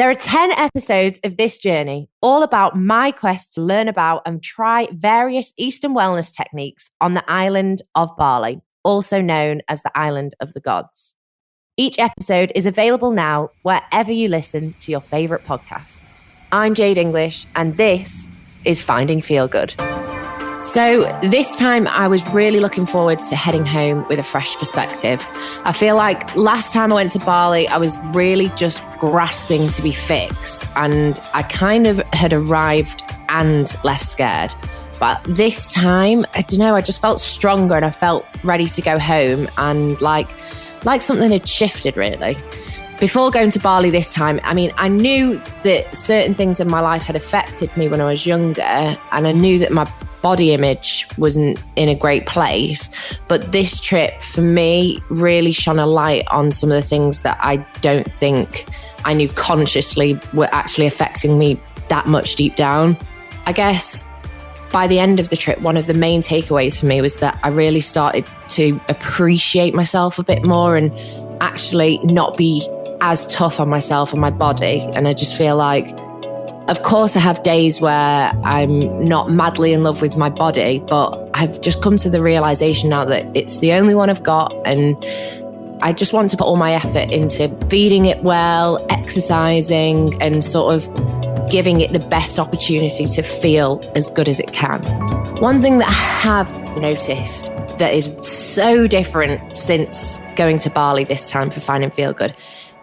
There are 10 episodes of this journey, all about my quest to learn about and try various Eastern wellness techniques on the island of Bali, also known as the Island of the Gods. Each episode is available now wherever you listen to your favourite podcasts. I'm Jade English, and this is Finding Feel Good. So this time I was really looking forward to heading home with a fresh perspective. I feel like last time I went to Bali, I was really just grasping to be fixed, and I kind of had arrived and left scared. But this time, I don't know, I just felt stronger and I felt ready to go home, and like something had shifted really. Before going to Bali this time, I knew that certain things in my life had affected me when I was younger, and I knew that my body image wasn't in a great place. But this trip for me really shone a light on some of the things that I don't think I knew consciously were actually affecting me that much deep down. I guess by the end of the trip, one of the main takeaways for me was that I really started to appreciate myself a bit more and actually not be as tough on myself and my body. And I just feel like, of course, I have days where I'm not madly in love with my body, but I've just come to the realization now that it's the only one I've got, and I just want to put all my effort into feeding it well, exercising, and sort of giving it the best opportunity to feel as good as it can. One thing that I have noticed that is so different since going to Bali this time for Finding Feel Good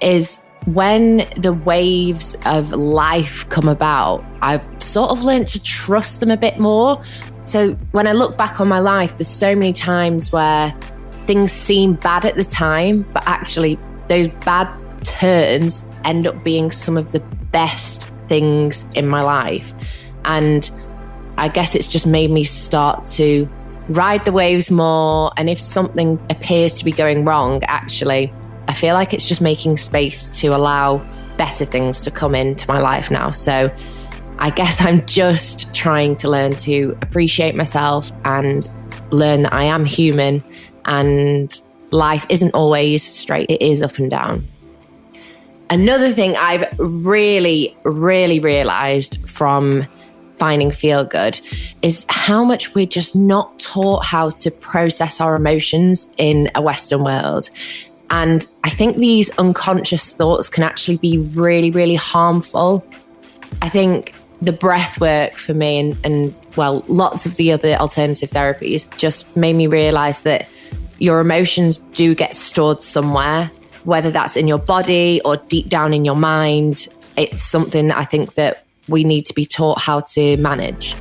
is when the waves of life come about, I've sort of learned to trust them a bit more. So when I look back on my life, there's so many times where things seem bad at the time, but actually those bad turns end up being some of the best things in my life. And I guess it's just made me start to ride the waves more. And if something appears to be going wrong, actually, I feel like it's just making space to allow better things to come into my life now. So I guess I'm just trying to learn to appreciate myself and learn that I am human and life isn't always straight. It is up and down. Another thing I've really realized from Finding Feel Good is how much we're just not taught how to process our emotions in a Western world. And I think these unconscious thoughts can actually be really harmful. I think the breath work for me and lots of the other alternative therapies just made me realize that your emotions do get stored somewhere, whether that's in your body or deep down in your mind. It's something that I think that we need to be taught how to manage.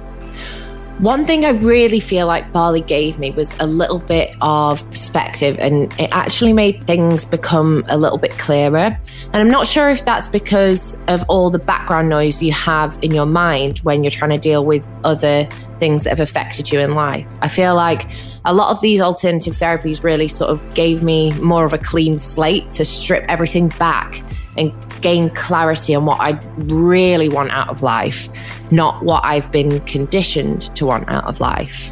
One thing I really feel like Bali gave me was a little bit of perspective, and it actually made things become a little bit clearer. And I'm not sure if that's because of all the background noise you have in your mind when you're trying to deal with other things that have affected you in life. I feel like a lot of these alternative therapies really sort of gave me more of a clean slate to strip everything back and gain clarity on what I really want out of life, not what I've been conditioned to want out of life.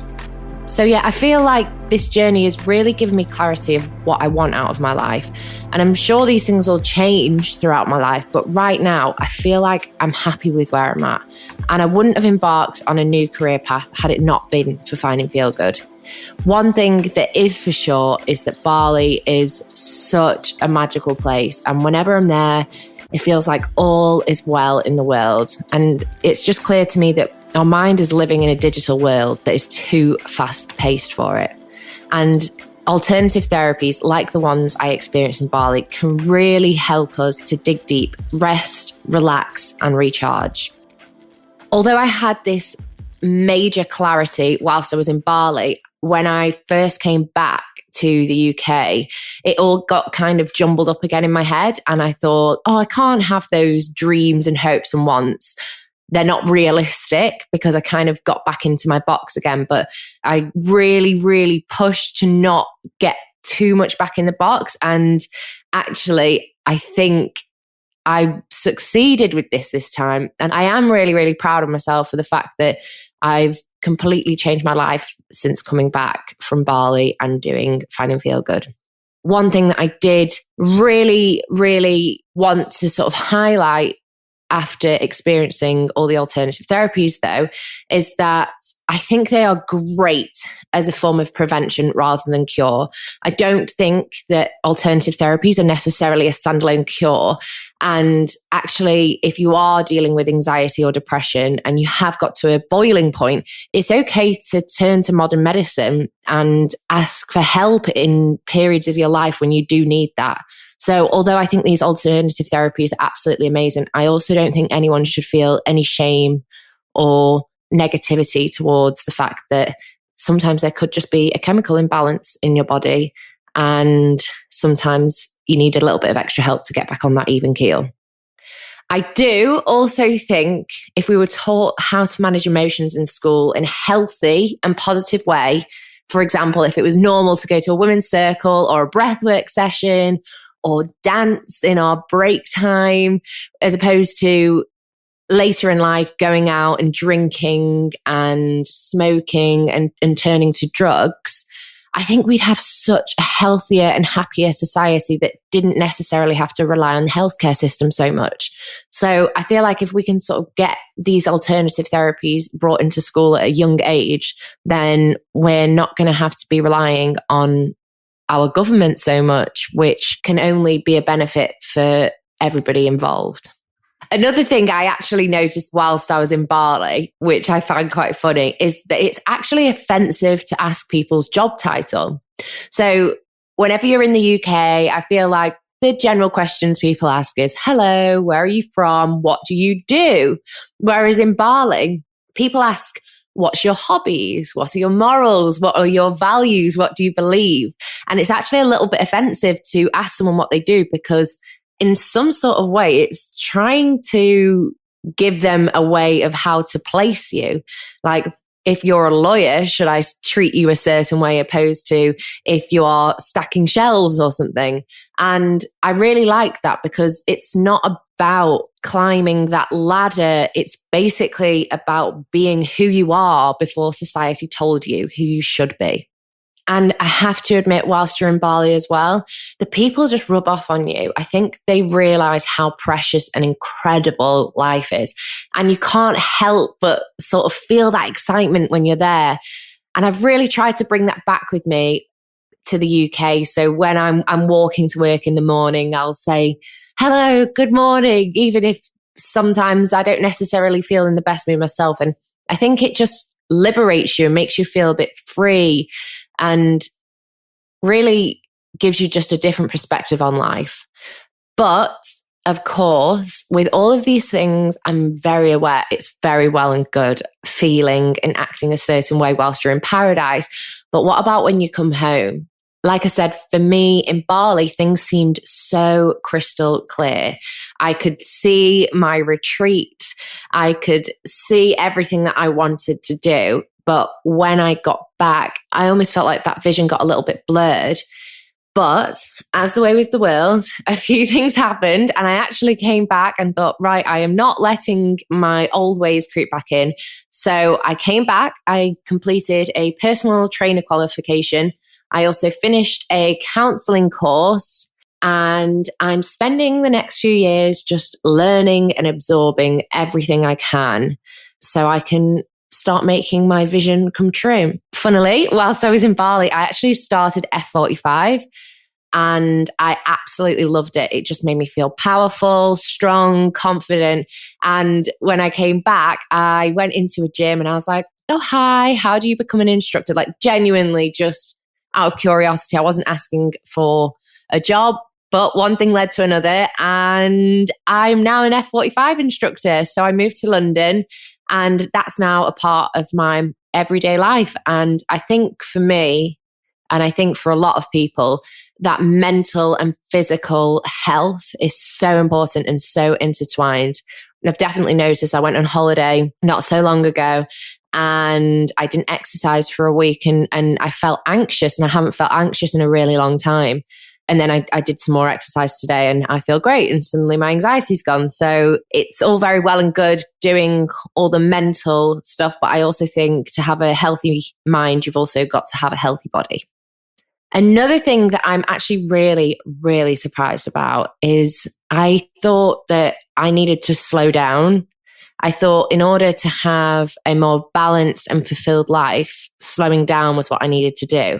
So yeah, I feel like this journey has really given me clarity of what I want out of my life. And I'm sure these things will change throughout my life, but right now I feel like I'm happy with where I'm at. And I wouldn't have embarked on a new career path had it not been for Finding Feel Good. One thing that is for sure is that Bali is such a magical place. And whenever I'm there, it feels like all is well in the world. And it's just clear to me that our mind is living in a digital world that is too fast-paced for it. And alternative therapies like the ones I experienced in Bali can really help us to dig deep, rest, relax, and recharge. Although I had this major clarity whilst I was in Bali, when I first came back to the UK, it all got kind of jumbled up again in my head. And I thought, I can't have those dreams and hopes and wants. They're not realistic, because I kind of got back into my box again. But I really pushed to not get too much back in the box. And actually, I think I succeeded with this time. And I am really proud of myself for the fact that I've completely changed my life since coming back from Bali and doing Finding Feel Good. One thing that I did really want to sort of highlight after experiencing all the alternative therapies, though, is that I think they are great as a form of prevention rather than cure. I don't think that alternative therapies are necessarily a standalone cure. And actually, if you are dealing with anxiety or depression and you have got to a boiling point, it's okay to turn to modern medicine and ask for help in periods of your life when you do need that. So although I think these alternative therapies are absolutely amazing, I also don't think anyone should feel any shame or negativity towards the fact that sometimes there could just be a chemical imbalance in your body, and sometimes you need a little bit of extra help to get back on that even keel. I do also think if we were taught how to manage emotions in school in a healthy and positive way, for example, if it was normal to go to a women's circle or a breathwork session or dance in our break time, as opposed to later in life going out and drinking and smoking and turning to drugs, I think we'd have such a healthier and happier society that didn't necessarily have to rely on the healthcare system so much. So I feel like if we can sort of get these alternative therapies brought into school at a young age, then we're not going to have to be relying on our government so much, which can only be a benefit for everybody involved. Another thing I actually noticed whilst I was in Bali, which I find quite funny, is that it's actually offensive to ask people's job title. So whenever you're in the UK, I feel like the general questions people ask is, hello, where are you from? What do you do? Whereas in Bali, people ask, what's your hobbies? What are your morals? What are your values? What do you believe? And it's actually a little bit offensive to ask someone what they do, because in some sort of way, it's trying to give them a way of how to place you. Like, if you're a lawyer, should I treat you a certain way opposed to if you are stacking shelves or something? And I really like that, because it's not about climbing that ladder. It's basically about being who you are before society told you who you should be. And I have to admit, whilst you're in Bali as well, the people just rub off on you. I think they realize how precious and incredible life is. And you can't help but sort of feel that excitement when you're there. And I've really tried to bring that back with me to the UK. So when I'm walking to work in the morning, I'll say, hello, good morning, even if sometimes I don't necessarily feel in the best mood myself. And I think it just liberates you and makes you feel a bit free, and really gives you just a different perspective on life. But of course, with all of these things, I'm very aware it's very well and good feeling and acting a certain way whilst you're in paradise. But what about when you come home? Like I said, for me in Bali, things seemed so crystal clear. I could see my retreat. I could see everything that I wanted to do. But when I got back, I almost felt like that vision got a little bit blurred. But as the way with the world, a few things happened, and I actually came back and thought, right, I am not letting my old ways creep back in. So I came back, I completed a personal trainer qualification. I also finished a counseling course, and I'm spending the next few years just learning and absorbing everything I can so I can start making my vision come true. Funnily, whilst I was in Bali, I actually started F45 and I absolutely loved it. It just made me feel powerful, strong, confident. And when I came back, I went into a gym and I was like, oh, hi, how do you become an instructor? Like, genuinely just out of curiosity. I wasn't asking for a job, but one thing led to another. And I'm now an F45 instructor. So I moved to London, and that's now a part of my everyday life. And I think for me, and I think for a lot of people, that mental and physical health is so important and so intertwined. I've definitely noticed. I went on holiday not so long ago, and I didn't exercise for a week, and I felt anxious, and I haven't felt anxious in a really long time. And then I did some more exercise today and I feel great, and suddenly my anxiety's gone. So it's all very well and good doing all the mental stuff, but I also think to have a healthy mind, you've also got to have a healthy body. Another thing that I'm actually really, really surprised about is I thought that I needed to slow down. I thought in order to have a more balanced and fulfilled life, slowing down was what I needed to do.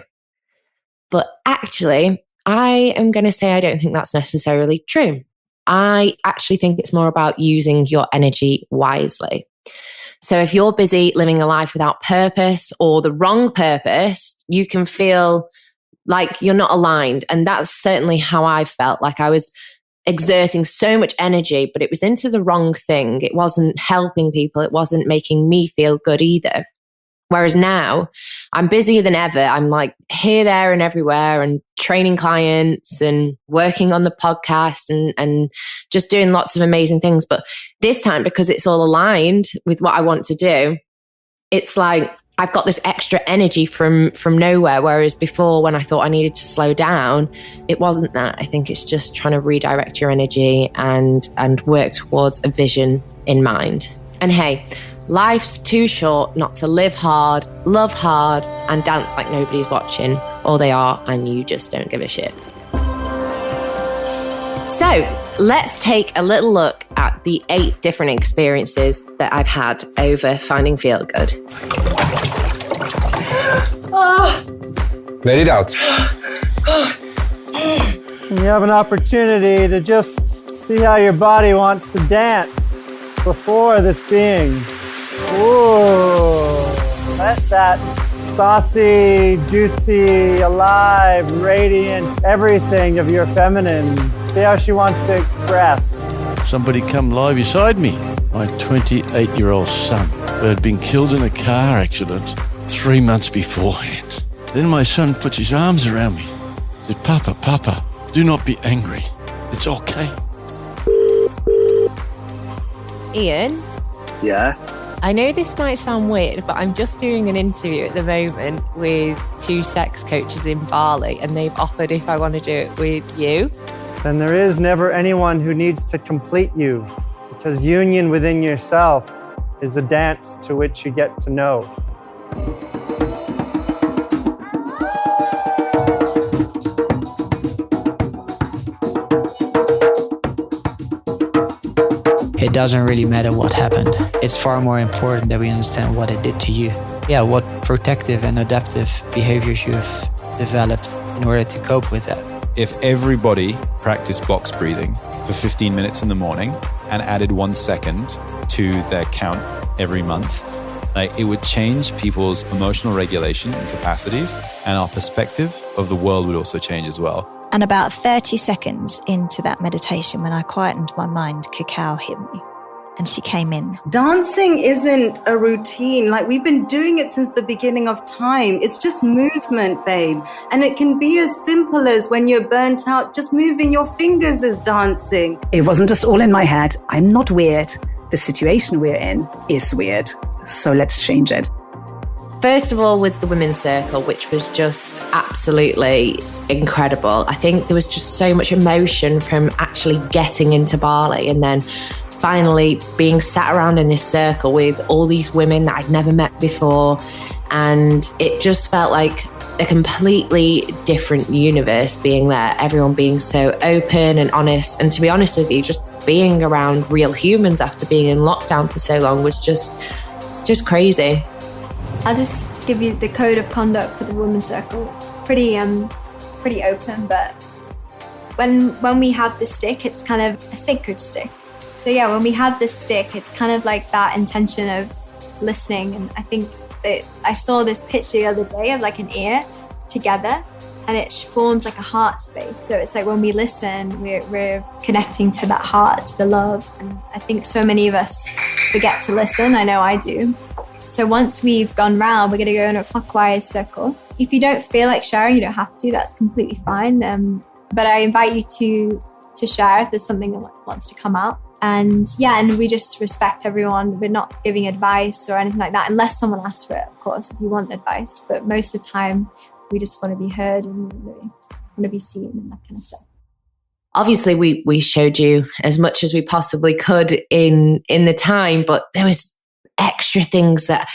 But actually, I am going to say I don't think that's necessarily true. I actually think it's more about using your energy wisely. So if you're busy living a life without purpose or the wrong purpose, you can feel like you're not aligned. And that's certainly how I felt. Like I was exerting so much energy, but it was into the wrong thing. It wasn't helping people. It wasn't making me feel good either. Whereas now I'm busier than ever. I'm like here, there and everywhere and training clients and working on the podcast and just doing lots of amazing things. But this time, because it's all aligned with what I want to do, it's like I've got this extra energy from nowhere. Whereas before, when I thought I needed to slow down, it wasn't that. I think it's just trying to redirect your energy and work towards a vision in mind. And hey, life's too short not to live hard, love hard, and dance like nobody's watching, or they are, and you just don't give a shit. So let's take a little look at the 8 different experiences that I've had over finding Feel Good. Let it out. You have an opportunity to just see how your body wants to dance before this being. Ooh, let that saucy, juicy, alive, radiant, everything of your feminine. See how she wants to express. Somebody come lie beside me. My 28-year-old son, who had been killed in a car accident 3 months beforehand. Then my son puts his arms around me. Said, Papa, do not be angry. It's okay. Ian? Yeah? I know this might sound weird, but I'm just doing an interview at the moment with 2 sex coaches in Bali, and they've offered if I want to do it with you. Then there is never anyone who needs to complete you, because union within yourself is a dance to which you get to know. It doesn't really matter what happened. It's far more important that we understand what it did to you. Yeah, what protective and adaptive behaviors you have developed in order to cope with that. If everybody practiced box breathing for 15 minutes in the morning and added 1 second to their count every month, like it would change people's emotional regulation and capacities, and our perspective of the world would also change as well. And about 30 seconds into that meditation, when I quietened my mind, CACAO hit me. And she came in. Dancing isn't a routine. Like, we've been doing it since the beginning of time. It's just movement, babe. And it can be as simple as when you're burnt out, just moving your fingers is dancing. It wasn't just all in my head. I'm not weird. The situation we're in is weird. So let's change it. First of all was the Women's Circle, which was just absolutely incredible. I think there was just so much emotion from actually getting into Bali and then finally being sat around in this circle with all these women that I'd never met before. And it just felt like a completely different universe being there, everyone being so open and honest. And to be honest with you, just being around real humans after being in lockdown for so long was just crazy. I'll just give you the code of conduct for the Women's Circle. It's pretty open, but when we have the stick, it's kind of a sacred stick. So yeah, when we have this stick, it's kind of like that intention of listening. And I think that I saw this picture the other day of like an ear together, and it forms like a heart space. So it's like when we listen, we're connecting to that heart, to the love. And I think so many of us forget to listen. I know I do. So once we've gone round, we're going to go in a clockwise circle. If you don't feel like sharing, you don't have to. That's completely fine. But I invite you to share if there's something that wants to come out. And yeah, and we just respect everyone. We're not giving advice or anything like that, unless someone asks for it, of course, if you want advice. But most of the time, we just want to be heard and we want to be seen and that kind of stuff. Obviously, we showed you as much as we possibly could in the time, but there was extra things that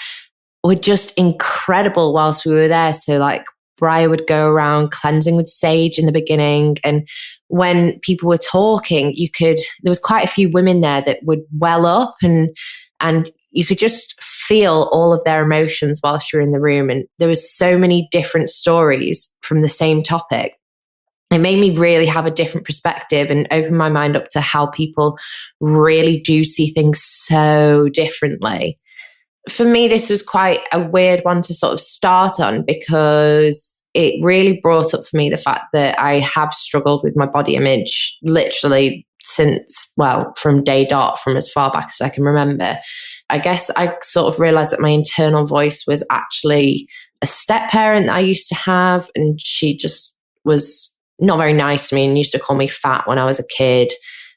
were just incredible whilst we were there. So like Bryre would go around cleansing with sage in the beginning. And when people were talking, there was quite a few women there that would well up and you could just feel all of their emotions whilst you're in the room. And there was so many different stories from the same topic. It made me really have a different perspective and open my mind up to how people really do see things so differently. For me, this was quite a weird one to sort of start on because it really brought up for me the fact that I have struggled with my body image literally since, well, from day dot, from as far back as I can remember. I guess I sort of realized that my internal voice was actually a step parent that I used to have, and she just was not very nice to me and used to call me fat when I was a kid.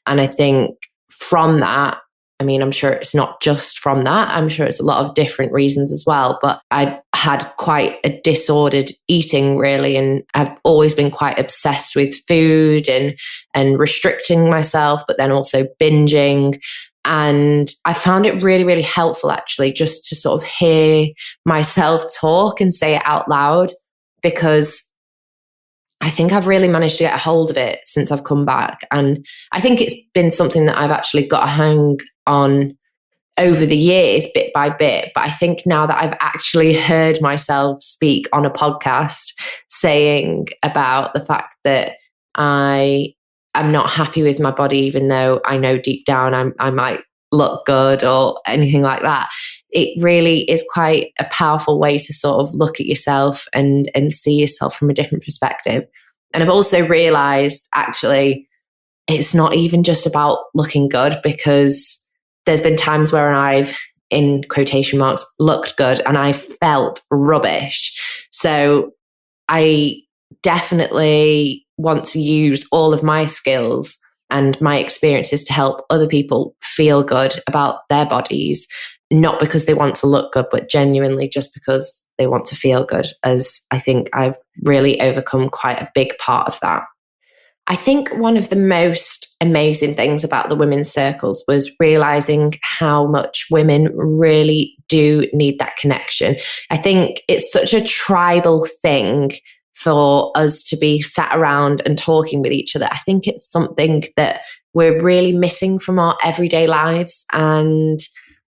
And I think from that, I mean, I'm sure it's not just from that. I'm sure it's a lot of different reasons as well. But I had quite a disordered eating, really. And I've always been quite obsessed with food and restricting myself, but then also binging. And I found it really, really helpful, actually, just to sort of hear myself talk and say it out loud, because I think I've really managed to get a hold of it since I've come back. And I think it's been something that I've actually got a hang on over the years, bit by bit. But I think now that I've actually heard myself speak on a podcast saying about the fact that I'm not happy with my body, even though I know deep down I might look good or anything like that, it really is quite a powerful way to sort of look at yourself and see yourself from a different perspective. And I've also realized, actually, it's not even just about looking good, because there's been times where I've, in quotation marks, looked good and I felt rubbish. So I definitely want to use all of my skills and my experiences to help other people feel good about their bodies, not because they want to look good, but genuinely just because they want to feel good, as I think I've really overcome quite a big part of that. I think one of the most amazing things about the women's circles was realizing how much women really do need that connection. I think it's such a tribal thing for us to be sat around and talking with each other. I think it's something that we're really missing from our everyday lives. And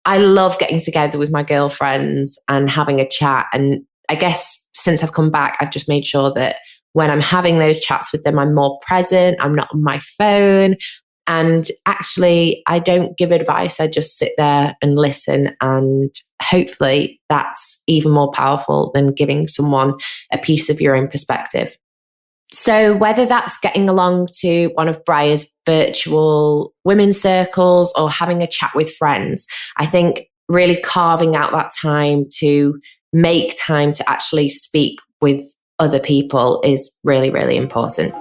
I love getting together with my girlfriends and having a chat. And I guess since I've come back, I've just made sure that when I'm having those chats with them, I'm more present. I'm not on my phone. And actually, I don't give advice. I just sit there and listen. And hopefully that's even more powerful than giving someone a piece of your own perspective. So whether that's getting along to one of Bryre's virtual women's circles or having a chat with friends, I think really carving out that time to make time to actually speak with other people is really, really important.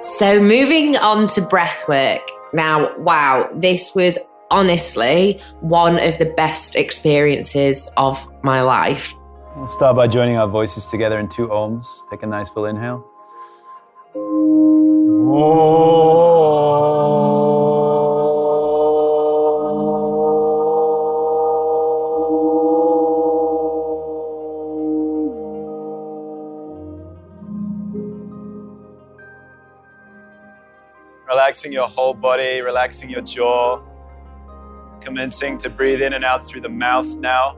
So moving on to breathwork. Now, wow, this was honestly one of the best experiences of my life. We'll start by joining our voices together in 2 ohms. Take a nice full inhale. Relaxing your whole body, relaxing your jaw. Commencing to breathe in and out through the mouth now.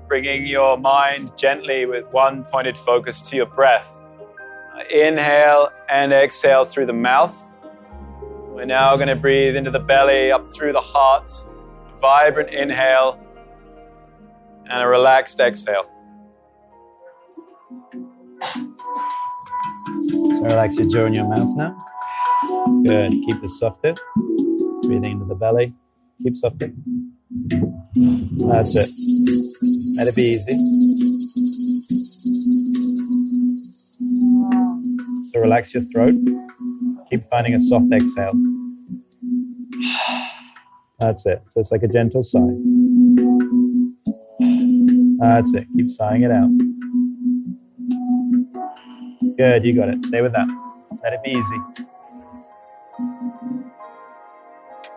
Bringing your mind gently with one pointed focus to your breath. Inhale and exhale through the mouth. We're now going to breathe into the belly, up through the heart. Vibrant inhale and a relaxed exhale. So relax your jaw and your mouth now. Good. Keep this softer. Breathing into the belly. Keep softer. That's it. Let it be easy. So relax your throat. Keep finding a soft exhale. That's it. So it's like a gentle sigh. That's it. Keep sighing it out. Good. You got it. Stay with that. Let it be easy.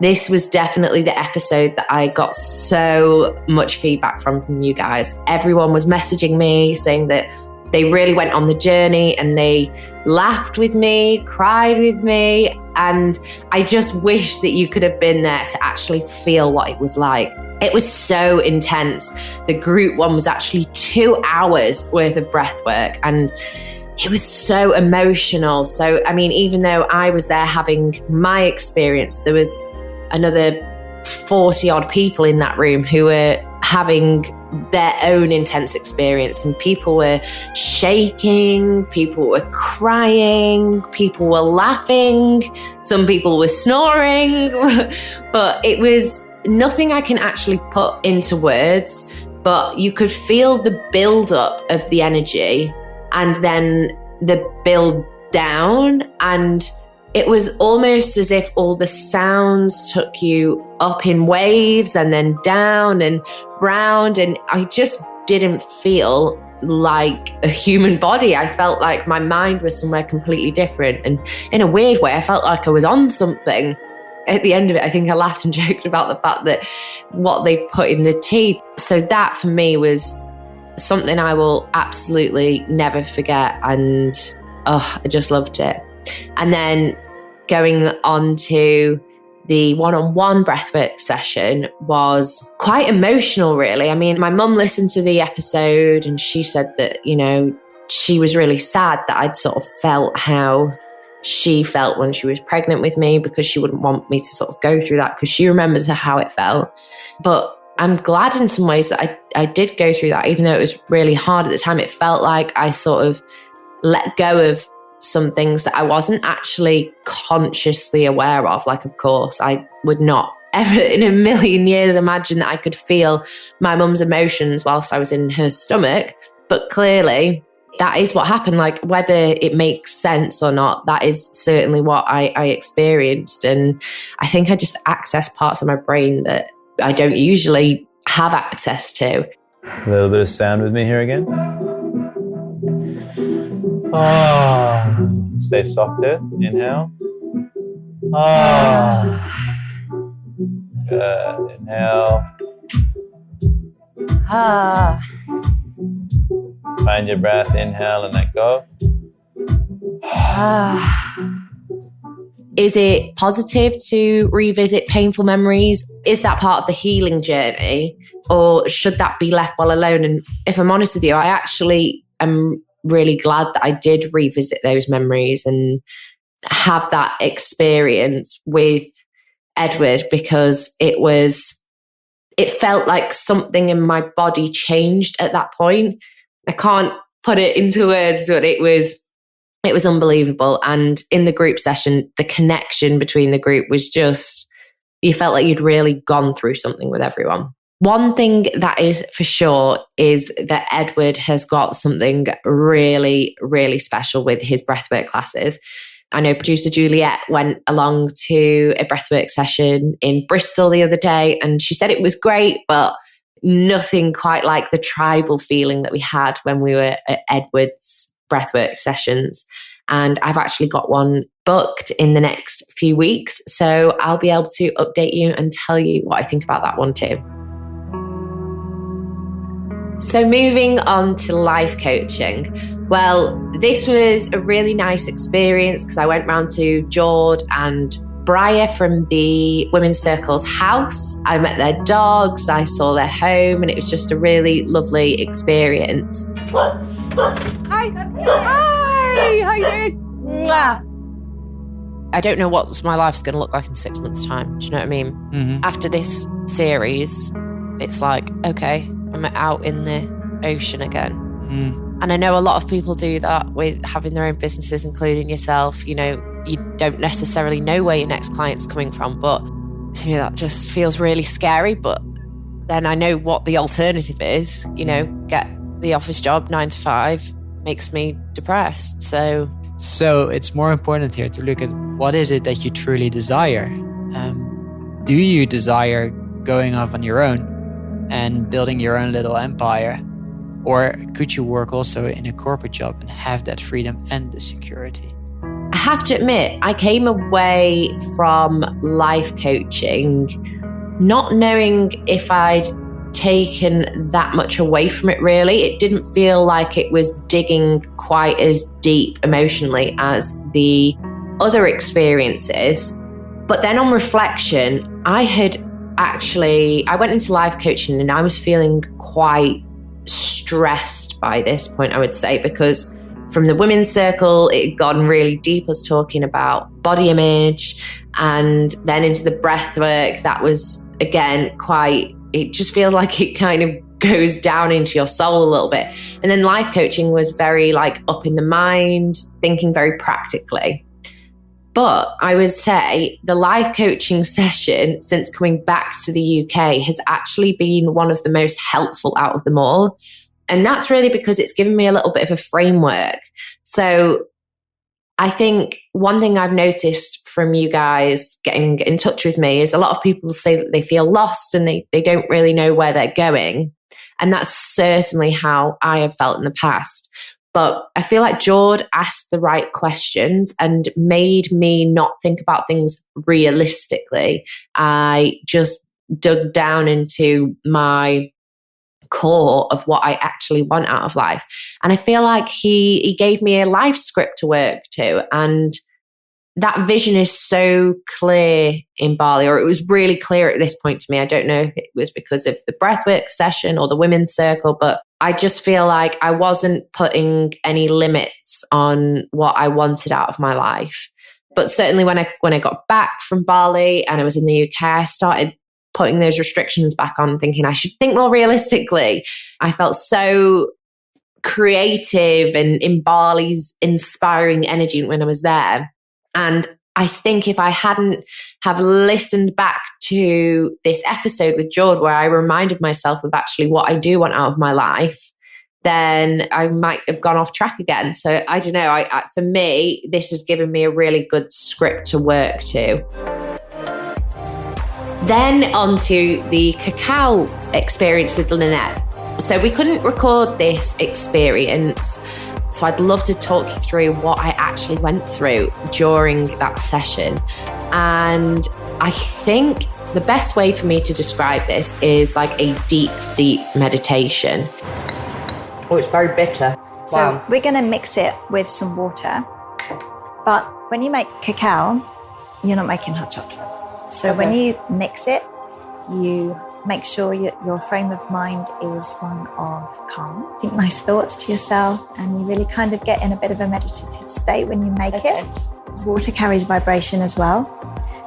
This was definitely the episode that I got so much feedback from you guys. Everyone was messaging me saying that they really went on the journey and they laughed with me, cried with me. And I just wish that you could have been there to actually feel what it was like. It was so intense. The group one was actually 2 hours worth of breath work, and it was so emotional. So, I mean, even though I was there having my experience, there was another 40 odd people in that room who were having their own intense experience, and people were shaking, people were crying, people were laughing, some people were snoring, but it was nothing I can actually put into words, but you could feel the build up of the energy and then the build down, and it was almost as if all the sounds took you up in waves and then down and round. And I just didn't feel like a human body. I felt like my mind was somewhere completely different. And in a weird way, I felt like I was on something. At the end of it, I think I laughed and joked about the fact that what they put in the tea. So that for me was something I will absolutely never forget. And I just loved it. And then going on to the one-on-one breathwork session was quite emotional, really. I mean, my mum listened to the episode and she said that, you know, she was really sad that I'd sort of felt how she felt when she was pregnant with me, because she wouldn't want me to sort of go through that because she remembers how it felt. But I'm glad in some ways that I did go through that, even though it was really hard at the time. It felt like I sort of let go of some things that I wasn't actually consciously aware of. Like, of course, I would not ever in a million years imagine that I could feel my mum's emotions whilst I was in her stomach. But clearly, that is what happened. Like, whether it makes sense or not, that is certainly what I experienced. And I think I just accessed parts of my brain that I don't usually have access to. A little bit of sound with me here again. Oh, stay soft here. Inhale. Oh, good. Inhale. Find your breath. Inhale and let go. Is it positive to revisit painful memories? Is that part of the healing journey? Or should that be left well alone? And if I'm honest with you, I actually am really glad that I did revisit those memories and have that experience with Edward, because it felt like something in my body changed at that point. I can't put it into words, but it was unbelievable. And in the group session, the connection between the group was just, you felt like you'd really gone through something with everyone. One thing that is for sure is that Edward has got something really, really special with his breathwork classes. I know producer Juliet went along to a breathwork session in Bristol the other day, and she said it was great, but nothing quite like the tribal feeling that we had when we were at Edward's breathwork sessions. And I've actually got one booked in the next few weeks. So I'll be able to update you and tell you what I think about that one too. So moving on to life coaching. Well, this was a really nice experience because I went round to Jord and Bryre from the Women's Circle's house. I met their dogs, I saw their home, and it was just a really lovely experience. Hi. Hi. How you doing? I don't know what my life's going to look like in 6 months' time. Do you know what I mean? Mm-hmm. After this series, it's like, okay, I'm out in the ocean again. Mm. And I know a lot of people do that with having their own businesses, including yourself. You know, you don't necessarily know where your next client's coming from, but to me that just feels really scary. But then I know what the alternative is. You know, get the office job 9 to 5 makes me depressed. So it's more important here to look at what is it that you truly desire. Do you desire going off on your own and building your own little empire? Or could you work also in a corporate job and have that freedom and the security? I have to admit, I came away from life coaching not knowing if I'd taken that much away from it, really. It didn't feel like it was digging quite as deep emotionally as the other experiences. But then on reflection, I went into life coaching and I was feeling quite stressed by this point, I would say, because from the women's circle, it had gone really deep. I was talking about body image, and then into the breathwork, that was, again, it just feels like it kind of goes down into your soul a little bit. And then life coaching was very like up in the mind, thinking very practically. But I would say the life coaching session since coming back to the UK has actually been one of the most helpful out of them all. And that's really because it's given me a little bit of a framework. So I think one thing I've noticed from you guys getting in touch with me is a lot of people say that they feel lost and they don't really know where they're going. And that's certainly how I have felt in the past. But I feel like Jord asked the right questions and made me not think about things realistically. I just dug down into my core of what I actually want out of life. And I feel like he gave me a life script to work to. And that vision is so clear in Bali, or it was really clear at this point to me. I don't know if it was because of the breathwork session or the women's circle, but I just feel like I wasn't putting any limits on what I wanted out of my life. But certainly when I got back from Bali and I was in the UK, I started putting those restrictions back on, thinking I should think more realistically. I felt so creative and in Bali's inspiring energy when I was there. And I think if I hadn't have listened back to this episode with Jord, where I reminded myself of actually what I do want out of my life, then I might have gone off track again. So I don't know. For me, this has given me a really good script to work to. Then onto the CACAO experience with Lynette. So we couldn't record this experience, so I'd love to talk you through what I actually went through during that session. And I think the best way for me to describe this is like a deep, deep meditation. Oh, it's very bitter. So Wow. we're going to mix it with some water. But when you make cacao, you're not making hot chocolate. So when you mix it, you make sure your frame of mind is one of calm. Think nice thoughts to yourself, and you really kind of get in a bit of a meditative state when you make it. Because water carries vibration as well.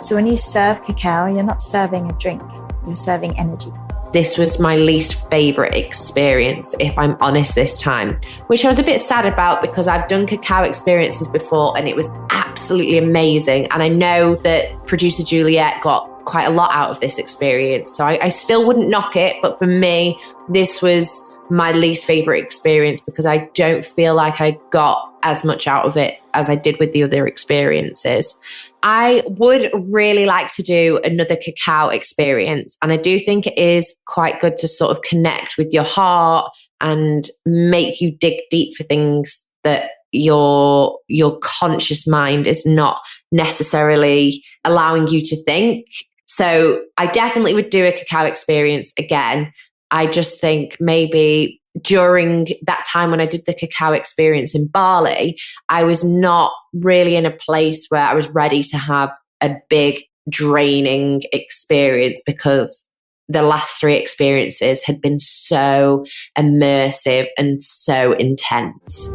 So when you serve cacao, you're not serving a drink, you're serving energy. This was my least favourite experience, if I'm honest this time, which I was a bit sad about because I've done cacao experiences before and it was absolutely amazing. And I know that producer Juliet got quite a lot out of this experience. So I still wouldn't knock it. But for me, this was my least favourite experience because I don't feel like I got as much out of it as I did with the other experiences. I would really like to do another cacao experience. And I do think it is quite good to sort of connect with your heart and make you dig deep for things that your conscious mind is not necessarily allowing you to think. So I definitely would do a cacao experience again. I just think maybe during that time when I did the cacao experience in Bali, I was not really in a place where I was ready to have a big draining experience because the last 3 experiences had been so immersive and so intense.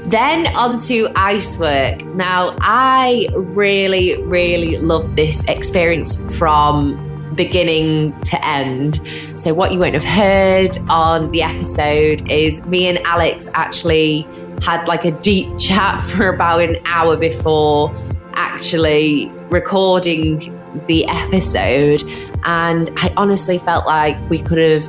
Then onto ice work. Now, I really, really loved this experience from beginning to end. So what you won't have heard on the episode is me and Alex actually had like a deep chat for about an hour before actually recording the episode. And I honestly felt like we could have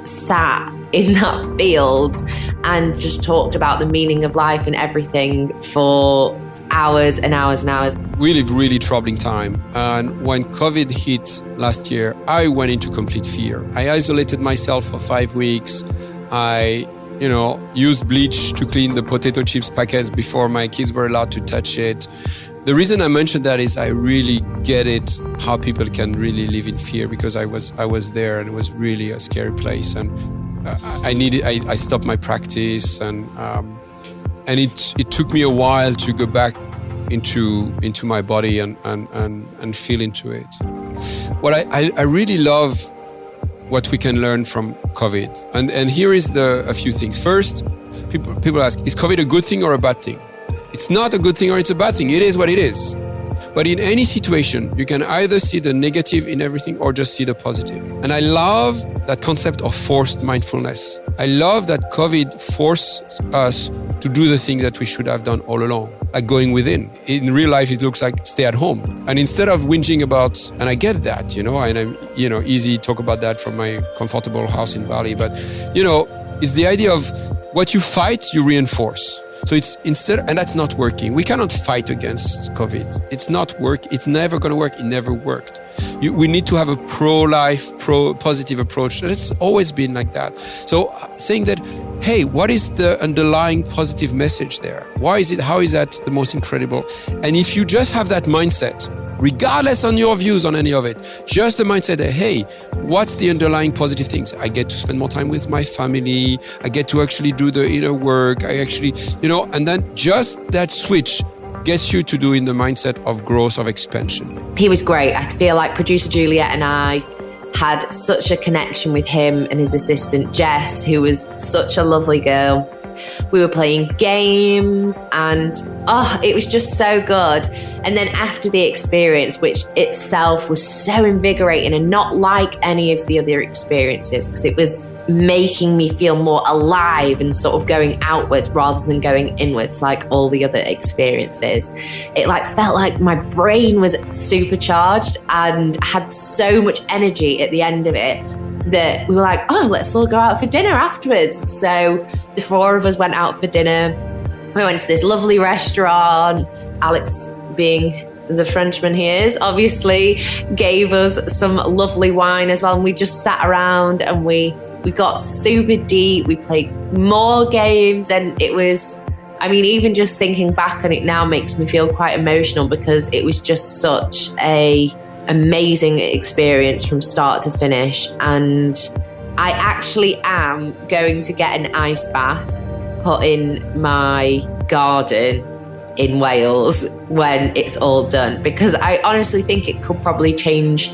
sat in that field and just talked about the meaning of life and everything for hours and hours and hours. We live really troubling time. And when COVID hit last year, I went into complete fear. I isolated myself for 5 weeks. I used bleach to clean the potato chips packets before my kids were allowed to touch it. The reason I mentioned that is I really get it, how people can really live in fear, because I was there and it was really a scary place. And I stopped my practice and it took me a while to go back into my body and feel into it. What I really love what we can learn from COVID. And here is a few things. First, people ask, is COVID a good thing or a bad thing? It's not a good thing or it's a bad thing. It is what it is. But in any situation, you can either see the negative in everything or just see the positive. And I love that concept of forced mindfulness. I love that COVID forced us to do the things that we should have done all along, like going within. In real life, it looks like stay at home. And instead of whinging about, and I get that, and I'm, easy talk about that from my comfortable house in Bali, but, it's the idea of what you fight, you reinforce. So it's instead, and that's not working. We cannot fight against COVID. It's not work. It's never going to work. It never worked. We need to have a pro-life, positive approach. And it's always been like that. So saying that, hey, what is the underlying positive message there? How is that the most incredible? And if you just have that mindset, regardless on your views on any of it, just the mindset that, hey, what's the underlying positive things? I get to spend more time with my family. I get to actually do the inner work. I actually, and then just that switch gets you to do in the mindset of growth, of expansion. He was great. I feel like producer Juliet and I had such a connection with him and his assistant Jess, who was such a lovely girl. We were playing games and it was just so good. And then after the experience, which itself was so invigorating and not like any of the other experiences, because it was making me feel more alive and sort of going outwards rather than going inwards like all the other experiences. It felt like my brain was supercharged and had so much energy at the end of it that we were like, let's all go out for dinner afterwards. So the four of us went out for dinner. We went to this lovely restaurant. Alex, being the Frenchman he is, obviously gave us some lovely wine as well. And we just sat around and we got super deep. We played more games and it was, even just thinking back on it now makes me feel quite emotional because it was just such a amazing experience from start to finish. And I actually am going to get an ice bath put in my garden in Wales when it's all done, because I honestly think it could probably change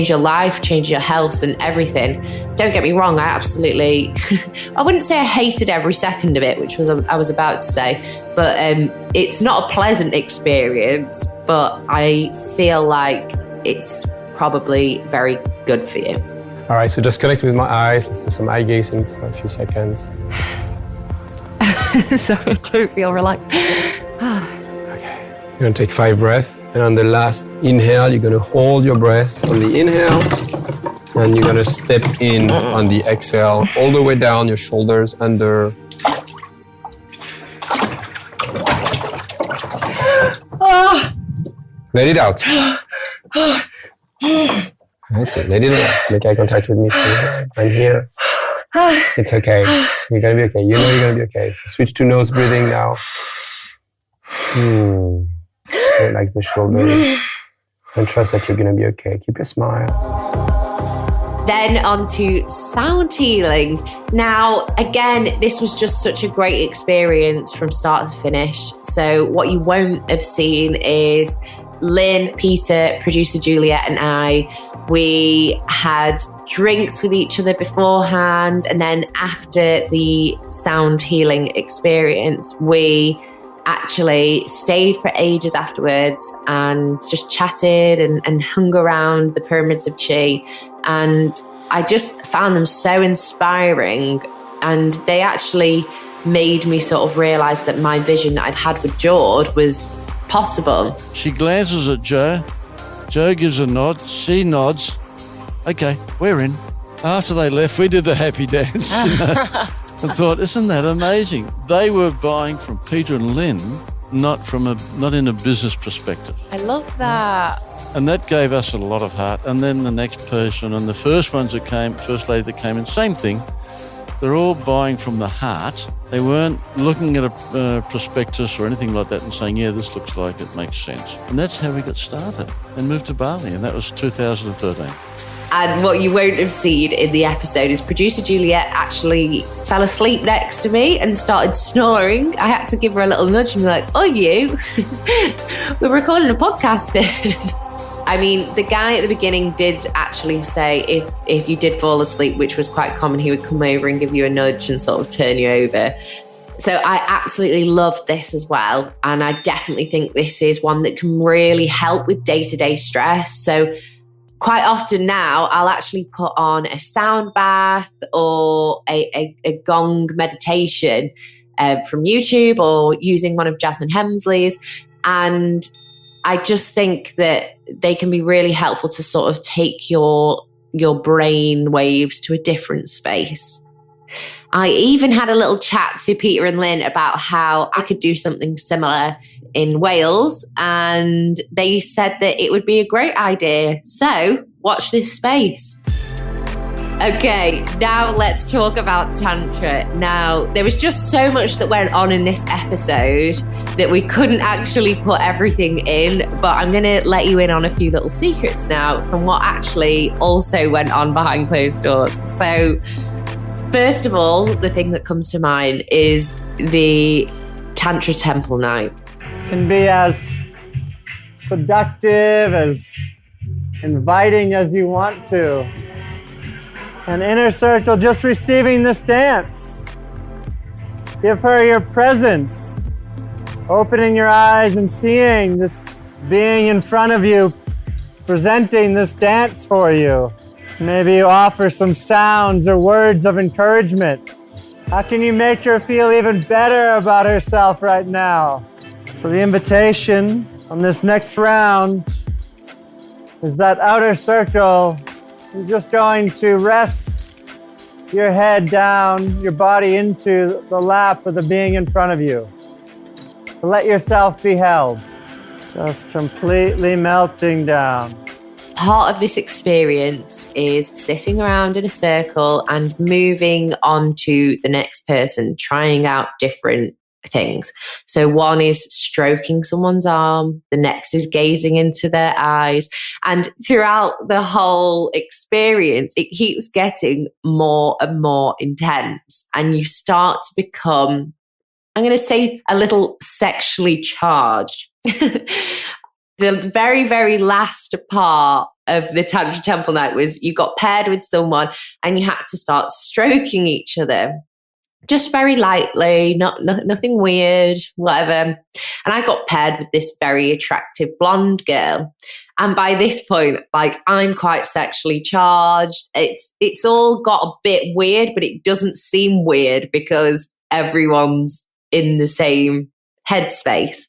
your life, change your health and everything. Don't get me wrong, I absolutely I wouldn't say I hated every second of it, which was I was about to say, but it's not a pleasant experience, but I feel like it's probably very good for you. All right, so just connect with my eyes. Let's do some eye gazing for a few seconds. Sorry, I don't feel relaxed. Okay, you're gonna take 5 breaths, and on the last inhale, you're gonna hold your breath on the inhale, and you're gonna step in on the exhale, all the way down, your shoulders under. Let it out. That's it. Let it out. Make eye contact with me. I'm here. It's okay. You're gonna be okay. You know you're gonna be okay. So switch to nose breathing now. Like the shoulders. And trust that you're gonna be okay. Keep a smile. Then on to sound healing. Now, again, this was just such a great experience from start to finish. So what you won't have seen is Lynne, Peter, producer Juliet and I, we had drinks with each other beforehand. And then after the sound healing experience, we actually stayed for ages afterwards and just chatted and hung around the pyramids of Chi. And I just found them so inspiring. And they actually made me sort of realise that my vision that I've had with Jord was possible. She glances at Joe. Joe gives a nod. She nods. Okay, we're in. After they left, we did the happy dance. And thought, isn't that amazing? They were buying from Peter and Lynne, not in a business perspective. I love that. And that gave us a lot of heart. And then the next person and the first lady that came in, same thing. They're all buying from the heart. They weren't looking at a prospectus or anything like that and saying, yeah, this looks like it makes sense. And that's how we got started and moved to Bali, and that was 2013. And what you won't have seen in the episode is producer Juliet actually fell asleep next to me and started snoring. I had to give her a little nudge and be like, oh, you, we're recording a podcast here. I mean, the guy at the beginning did actually say if you did fall asleep, which was quite common, he would come over and give you a nudge and sort of turn you over. So I absolutely loved this as well. And I definitely think this is one that can really help with day-to-day stress. So quite often now, I'll actually put on a sound bath or a gong meditation from YouTube or using one of Jasmine Hemsley's. And I just think that they can be really helpful to sort of take your brain waves to a different space. I even had a little chat to Peter and Lynne about how I could do something similar in Wales, and they said that it would be a great idea. So watch this space. Okay, now let's talk about Tantra. Now, there was just so much that went on in this episode that we couldn't actually put everything in, but I'm going to let you in on a few little secrets now from what actually also went on behind closed doors. So, first of all, the thing that comes to mind is the Tantra Temple night. It can be as seductive, as inviting as you want to. An inner circle just receiving this dance. Give her your presence. Opening your eyes and seeing this being in front of you, presenting this dance for you. Maybe you offer some sounds or words of encouragement. How can you make her feel even better about herself right now? So the invitation on this next round is that outer circle. You're just going to rest your head down, your body into the lap of the being in front of you. Let yourself be held. Just completely melting down. Part of this experience is sitting around in a circle and moving on to the next person, trying out different things. So one is stroking someone's arm, the next is gazing into their eyes. And throughout the whole experience, it keeps getting more and more intense. And you start to become, I'm going to say, a little sexually charged. The very, very last part of the Tantra Temple night was you got paired with someone and you had to start stroking each other. Just very lightly, nothing weird, whatever. And I got paired with this very attractive blonde girl. And by this point, like, I'm quite sexually charged. It's all got a bit weird, but it doesn't seem weird because everyone's in the same headspace.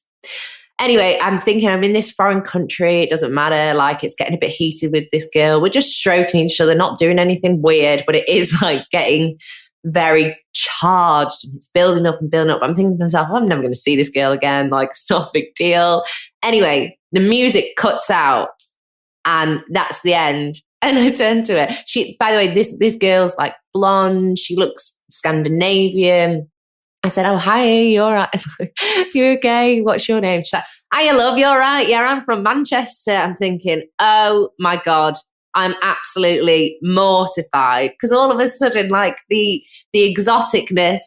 Anyway, I'm thinking I'm in this foreign country. It doesn't matter. Like, it's getting a bit heated with this girl. We're just stroking each other, not doing anything weird, but it is like getting very charged and it's building up and building up. I'm thinking to myself, I'm never going to see this girl again. Like, it's not a big deal. Anyway, the music cuts out and that's the end. And I turned to her. She, by the way, this girl's like blonde. She looks Scandinavian. I said, oh, hi, you all right? You okay? What's your name? She's like, hiya, love, you all right? Yeah, I'm from Manchester. I'm thinking, oh my God, I'm absolutely mortified because all of a sudden, like, the exoticness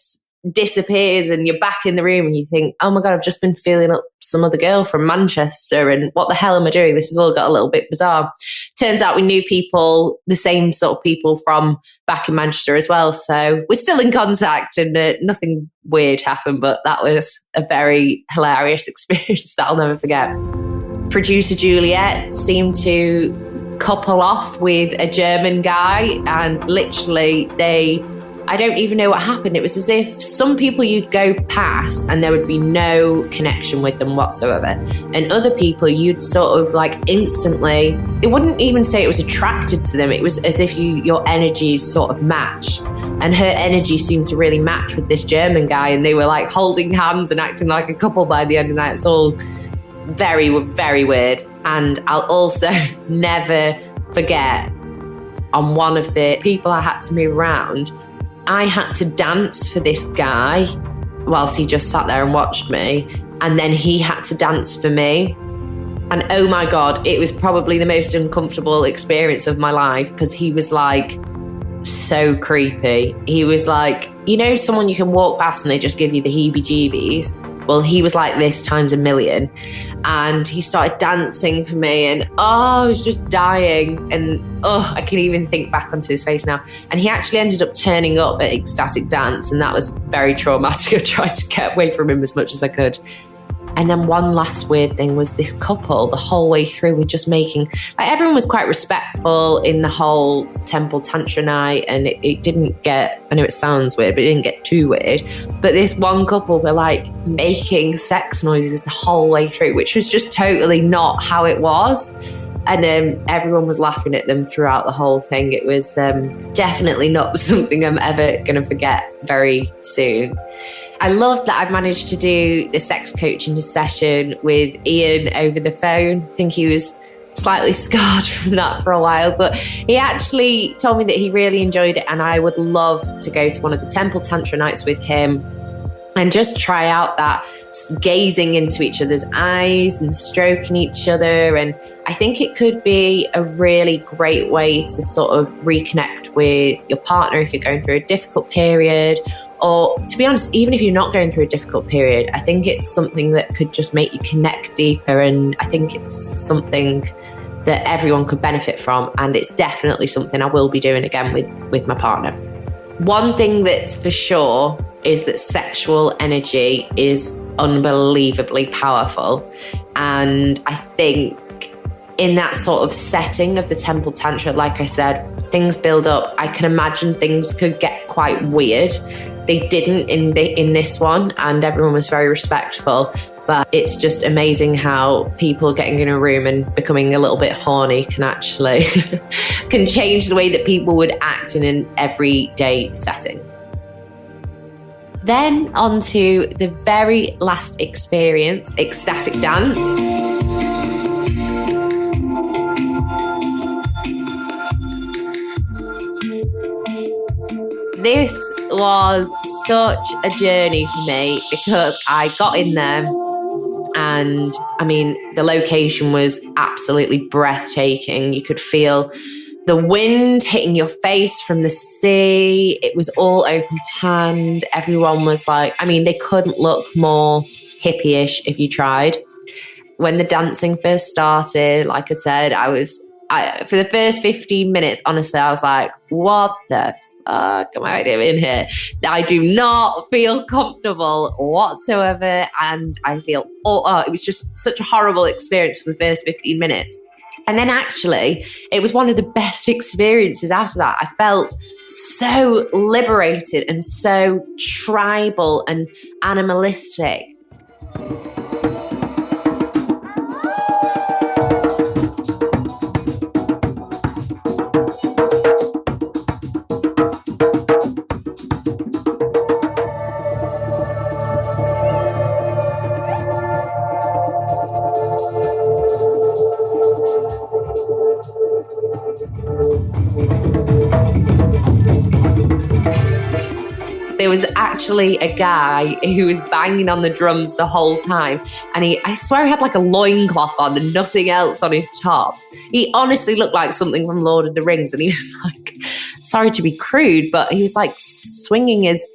disappears and you're back in the room and you think, oh my God, I've just been feeling up some other girl from Manchester and what the hell am I doing? This has all got a little bit bizarre. Turns out we knew people, the same sort of people from back in Manchester as well. So we're still in contact and nothing weird happened, but that was a very hilarious experience that I'll never forget. Producer Juliet seemed to couple off with a German guy and literally I don't even know what happened. It was as if some people you'd go past and there would be no connection with them whatsoever. And other people you'd sort of like instantly, it wouldn't even say it was attracted to them. It was as if your energies sort of matched. And her energy seemed to really match with this German guy. And they were like holding hands and acting like a couple by the end of the night. It's all very, very weird. And I'll also never forget on one of the people I had to move around, I had to dance for this guy whilst he just sat there and watched me. And then he had to dance for me. And oh my God, it was probably the most uncomfortable experience of my life because he was like so creepy. He was like, you know, someone you can walk past and they just give you the heebie-jeebies. Well, he was like this times a million. And he started dancing for me and I was just dying. And I can even think back onto his face now. And he actually ended up turning up at Ecstatic Dance and that was very traumatic. I tried to get away from him as much as I could. And then one last weird thing was this couple the whole way through were just making, like everyone was quite respectful in the whole temple tantra night and it didn't get, I know it sounds weird, but it didn't get too weird. But this one couple were like making sex noises the whole way through, which was just totally not how it was. And everyone was laughing at them throughout the whole thing. It was definitely not something I'm ever going to forget very soon. I love that I've managed to do the sex coaching session with Ian over the phone. I think he was slightly scarred from that for a while, but he actually told me that he really enjoyed it and I would love to go to one of the temple tantra nights with him and just try out that gazing into each other's eyes and stroking each other. And I think it could be a really great way to sort of reconnect with your partner if you're going through a difficult period. Or to be honest, even if you're not going through a difficult period, I think it's something that could just make you connect deeper. And I think it's something that everyone could benefit from. And it's definitely something I will be doing again with my partner. One thing that's for sure is that sexual energy is unbelievably powerful. And I think in that sort of setting of the temple tantra, like I said, things build up. I can imagine things could get quite weird. They didn't in this one, and everyone was very respectful. But it's just amazing how people getting in a room and becoming a little bit horny can actually can change the way that people would act in an everyday setting. Then on to the very last experience, ecstatic dance. This was such a journey for me because I got in there and I mean, the location was absolutely breathtaking. You could feel the wind hitting your face from the sea. It was all open panned. Everyone was like, I mean, they couldn't look more hippie-ish if you tried. When the dancing first started, like I said, for the first 15 minutes, honestly, I was like, what the fuck am I doing here? I do not feel comfortable whatsoever. And I feel, it was just such a horrible experience for the first 15 minutes. And then actually, it was one of the best experiences after that. I felt so liberated and so tribal and animalistic. There was actually a guy who was banging on the drums the whole time. And I swear he had like a loincloth on and nothing else on his top. He honestly looked like something from Lord of the Rings. And he was like, sorry to be crude, but he was like swinging his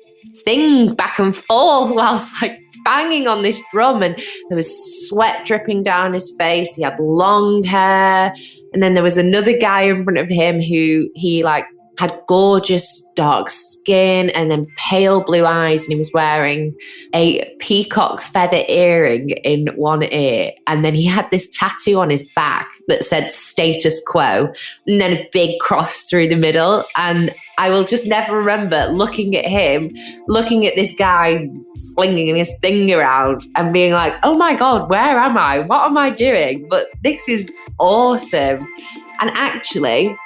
thing back and forth whilst like banging on this drum. And there was sweat dripping down his face. He had long hair. And then there was another guy in front of him who he like had gorgeous dark skin and then pale blue eyes, and he was wearing a peacock feather earring in one ear, and then he had this tattoo on his back that said status quo and then a big cross through the middle. And I will just never remember looking at him, looking at this guy flinging his thing around and being like, oh my God, where am I? What am I doing? But this is awesome. And actually,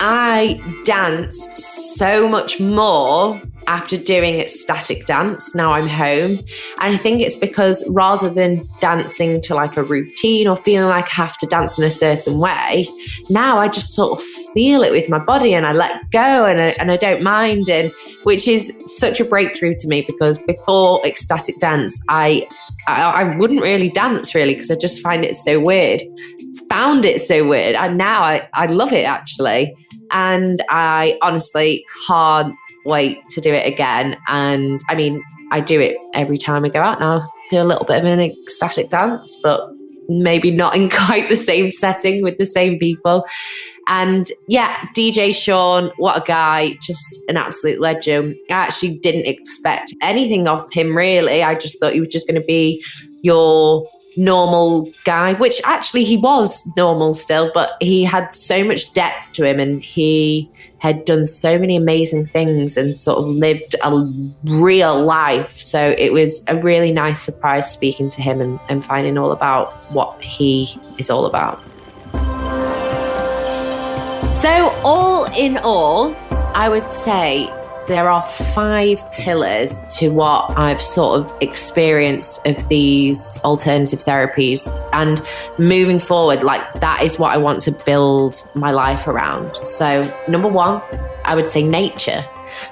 I danced so much more after doing ecstatic dance. Now I'm home. And I think it's because rather than dancing to like a routine or feeling like I have to dance in a certain way, now I just sort of feel it with my body and I let go and I don't mind. And which is such a breakthrough to me, because before ecstatic dance, I wouldn't really dance really, because I just find it so weird. Found it so weird. And now I love it actually. And I honestly can't wait to do it again. And I mean, I do it every time I go out now. Do a little bit of an ecstatic dance, but maybe not in quite the same setting with the same people. And yeah, DJ Sean, what a guy, just an absolute legend. I actually didn't expect anything of him really. I just thought he was just going to be your normal guy, which actually he was normal still, but he had so much depth to him and he had done so many amazing things and sort of lived a real life. So it was a really nice surprise speaking to him and finding all about what he is all about. So all in all, I would say there are 5 pillars to what I've sort of experienced of these alternative therapies. And moving forward, like that is what I want to build my life around. So number 1, I would say nature.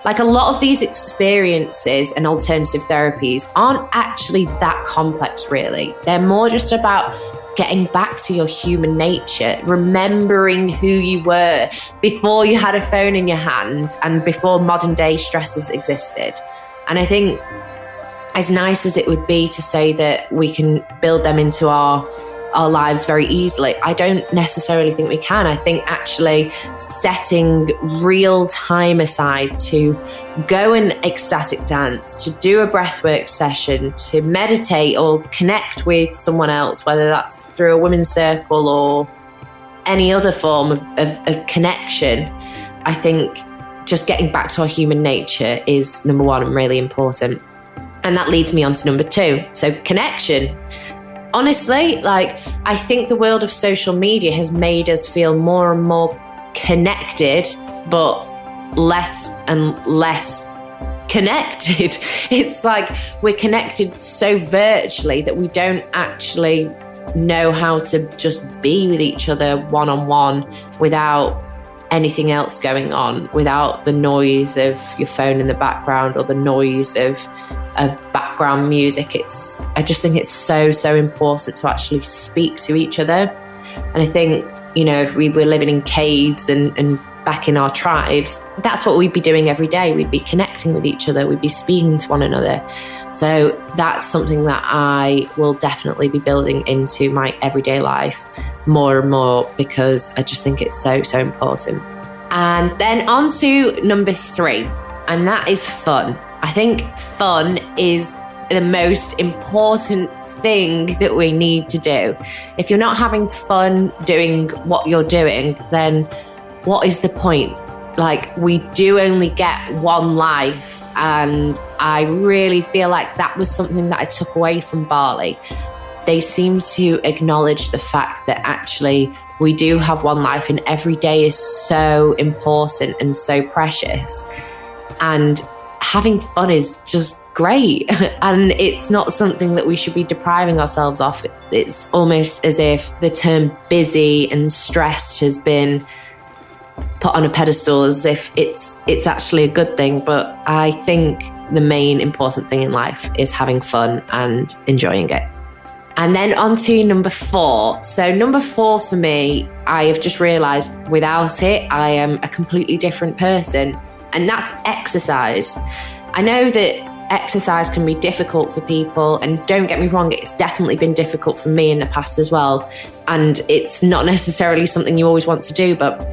Like a lot of these experiences and alternative therapies aren't actually that complex really. They're more just about getting back to your human nature, remembering who you were before you had a phone in your hand and before modern day stresses existed. And I think as nice as it would be to say that we can build them into our lives very easily, I don't necessarily think we can. I think actually setting real time aside to go and ecstatic dance, to do a breathwork session, to meditate or connect with someone else, whether that's through a women's circle or any other form of connection. I think just getting back to our human nature is number 1 and really important. And that leads me on to number 2. So connection. Honestly, like I think the world of social media has made us feel more and more connected, but less and less connected. It's like we're connected so virtually that we don't actually know how to just be with each other one-on-one without anything else going on, without the noise of your phone in the background or the noise of background music. I just think it's so important to actually speak to each other. And I think, you know, if we were living in caves and back in our tribes, that's what we'd be doing every day. We'd be connecting with each other. We'd be speaking to one another. So that's something that I will definitely be building into my everyday life more and more, because I just think it's so important. And then on to number 3, and that is fun. I think fun is the most important thing that we need to do. If you're not having fun doing what you're doing, then what is the point? Like, we do only get one life, and I really feel like that was something that I took away from Bali. They seem to acknowledge the fact that actually we do have one life and every day is so important and so precious. And having fun is just great. And it's not something that we should be depriving ourselves of. It's almost as if the term busy and stressed has been put on a pedestal as if it's actually a good thing. But I think the main important thing in life is having fun and enjoying it. And then on to number 4. So number 4 for me, I have just realised without it, I am a completely different person. And that's exercise. I know that exercise can be difficult for people, and don't get me wrong, it's definitely been difficult for me in the past as well. And it's not necessarily something you always want to do, but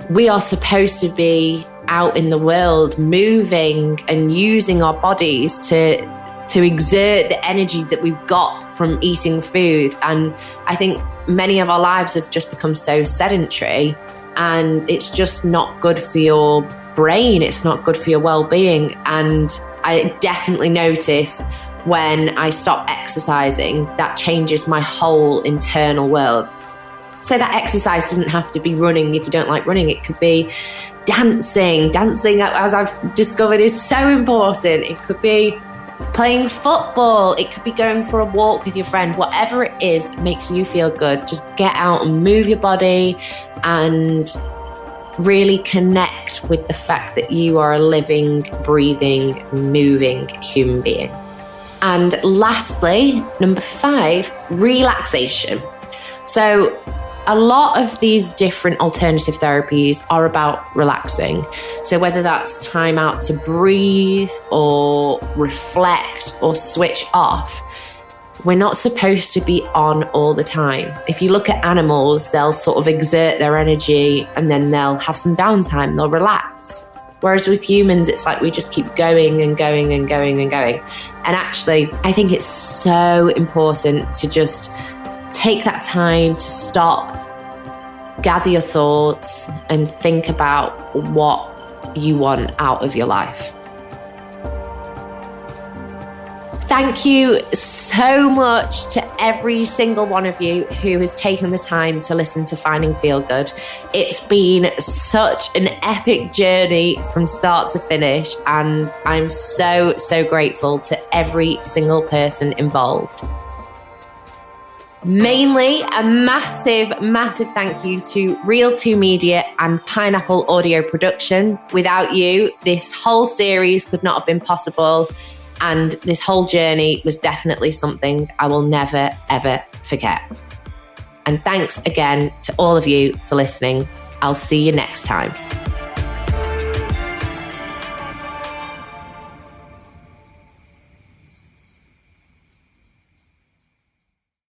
we are supposed to be out in the world, moving and using our bodies to exert the energy that we've got from eating food. And I think many of our lives have just become so sedentary, and it's just not good for your brain. It's not good for your well-being. And I definitely notice when I stop exercising, that changes my whole internal world. So that exercise doesn't have to be running if you don't like running. It could be dancing. Dancing, as I've discovered, is so important. It could be playing football. It could be going for a walk with your friend. Whatever it is that makes you feel good, just get out and move your body and really connect with the fact that you are a living, breathing, moving human being. And lastly, number 5, relaxation. So a lot of these different alternative therapies are about relaxing. So whether that's time out to breathe or reflect or switch off, we're not supposed to be on all the time. If you look at animals, they'll sort of exert their energy and then they'll have some downtime, they'll relax. Whereas with humans, it's like we just keep going and going and going and going. And actually, I think it's so important to just take that time to stop, gather your thoughts, and think about what you want out of your life. Thank you so much to every single one of you who has taken the time to listen to Finding Feel Good. It's been such an epic journey from start to finish, and I'm so, so grateful to every single person involved. Mainly a massive, massive thank you to Real 2 Media and Pineapple Audio Production. Without you, this whole series could not have been possible. And this whole journey was definitely something I will never, ever forget. And thanks again to all of you for listening. I'll see you next time.